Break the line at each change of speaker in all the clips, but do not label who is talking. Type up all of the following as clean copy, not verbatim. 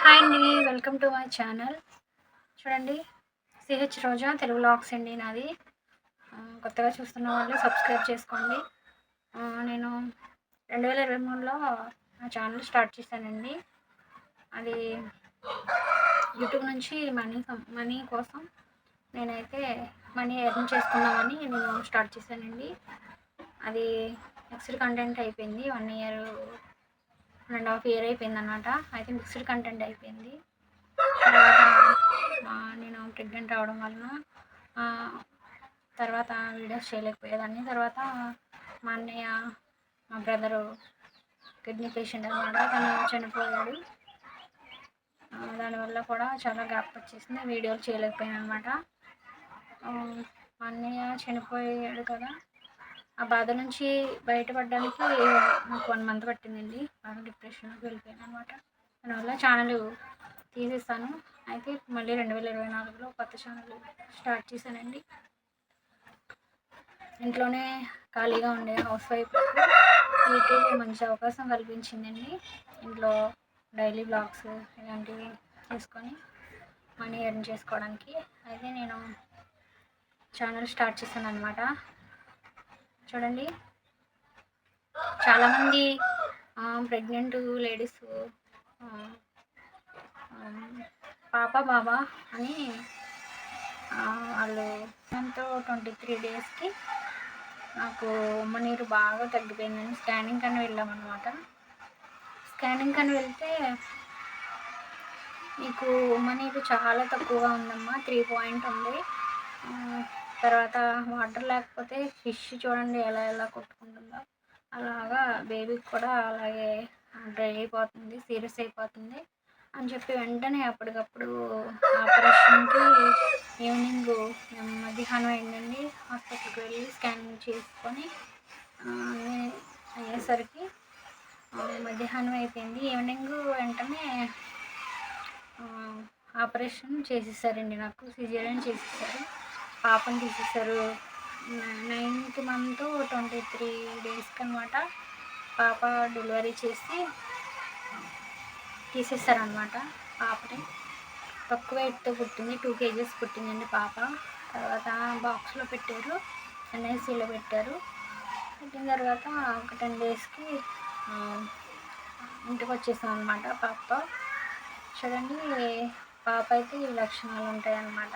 Hi అండి, welcome to my channel. చూడండి, CH రోజా Telugu vlogs అండి నాది. కొత్తగా చూస్తున్న వాళ్ళు సబ్స్క్రైబ్ చేసుకోండి. నేను 2023లో నా ఛానల్ స్టార్ట్ చేశానండి. అది యూట్యూబ్ నుంచి మనీ కోసం నేనైతే మనీ ఎర్న్ చేసుకుందామని నేను స్టార్ట్ చేశానండి. అది మిక్స్డ్ కంటెంట్ అయిపోయింది. 1.5 ఇయర్ అయిపోయింది అనమాట. అయితే మిక్స్డ్ కంటెంట్ అయిపోయింది. తర్వాత నేను ప్రెగ్నెంట్ అవడం వలన తర్వాత వీడియోస్ చేయలేకపోయేదాన్ని. తర్వాత మా అన్నయ్య, మా బ్రదరు కిడ్నీ పేషెంట్ అనమాట, తను చనిపోయాడు. దానివల్ల కూడా చాలా గ్యాప్ వచ్చేసింది, వీడియోలు చేయలేకపోయాను అనమాట. మా అన్నయ్య చనిపోయాడు కదా, ఆ బాధ నుంచి బయటపడడానికి నాకు 1 మంత్ పట్టిందండి. బాగా డిప్రెషన్లోకి వెళ్ళిపోయాను అనమాట. దానివల్ల ఛానల్ తీసేస్తాను. అయితే మళ్ళీ 2024లో కొత్త ఛానల్ స్టార్ట్ చేశానండి. ఇంట్లోనే ఖాళీగా ఉండే హౌస్ వైఫ్ యూట్యూబ్ మంచి అవకాశం కల్పించిందండి. ఇంట్లో డైలీ బ్లాగ్స్ ఇలాంటివి చేసుకొని మనీ ఎర్న్ చేసుకోవడానికి అయితే నేను ఛానల్ స్టార్ట్ చేశాను అనమాట. చూడండి, చాలామంది ప్రెగ్నెంట్ లేడీస్ పాప బాబా అని వాళ్ళు 23 డేస్కి నాకు ఉమ్మ నీరు బాగా తగ్గిపోయిందని స్కానింగ్ అని వెళ్ళామన్నమాట. స్కానింగ్ అని వెళ్తే మీకు ఉమ్మ నీరు చాలా తక్కువగా ఉందమ్మా, 3 ఉంది. తర్వాత వాటర్ లేకపోతే ఫిష్ చూడండి ఎలా కొట్టుకుంటుందో, అలాగా బేబీకి కూడా అలాగే డ్రై అయిపోతుంది, సీరియస్ అయిపోతుంది అని చెప్పి వెంటనే అప్పటికప్పుడు ఆపరేషన్కి ఈవినింగ్ మధ్యాహ్నం అయిందండి. హాస్పిటల్కి వెళ్ళి స్కానింగ్ చేసుకొని అయ్యేసరికి మధ్యాహ్నం అయిపోయింది. ఈవినింగ్ వెంటనే ఆపరేషన్ చేసేసారండి. నాకు సిజేరియన్ చేసేసారు, పాపను తీసేసారు. 9th మంత్ 23 డేస్కి అనమాట పాప డెలివరీ చేసి తీసేసారనమాట. పాపని తక్కువ వెయిట్తో పుట్టింది, 2 kgs పుట్టిందండి పాప. తర్వాత బాక్స్లో పెట్టారు, ఎన్ఐసీలో పెట్టారు. పెట్టిన తర్వాత ఒక 10 డేస్కి ఇంటికి వచ్చేసాం అనమాట పాపతో. చూడండి, పాప అయితే ఈ లక్షణాలు ఉంటాయన్నమాట.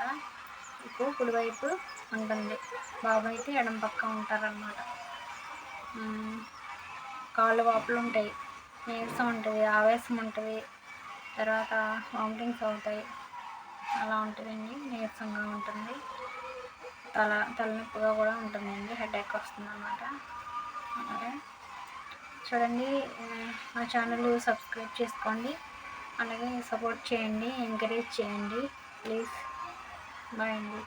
ఇప్పుడు కుడివైపు ఉంటుంది, బాబు అయితే ఎడమ పక్క ఉంటారనమాట. కాళ్ళు వాపులు ఉంటాయి, నీరసం ఉంటుంది, ఆవేశం ఉంటుంది, తర్వాత వామిటింగ్స్ అవుతాయి, అలా ఉంటుందండి. నీరసంగా ఉంటుంది, తలనొప్పిగా కూడా ఉంటుందండి, హెడేక్ వస్తుంది అన్నమాట. అలాగే చూడండి, మా ఛానల్ సబ్స్క్రైబ్ చేసుకోండి, అలాగే సపోర్ట్ చేయండి, ఎంకరేజ్ చేయండి ప్లీజ్. బాయ్ అండి.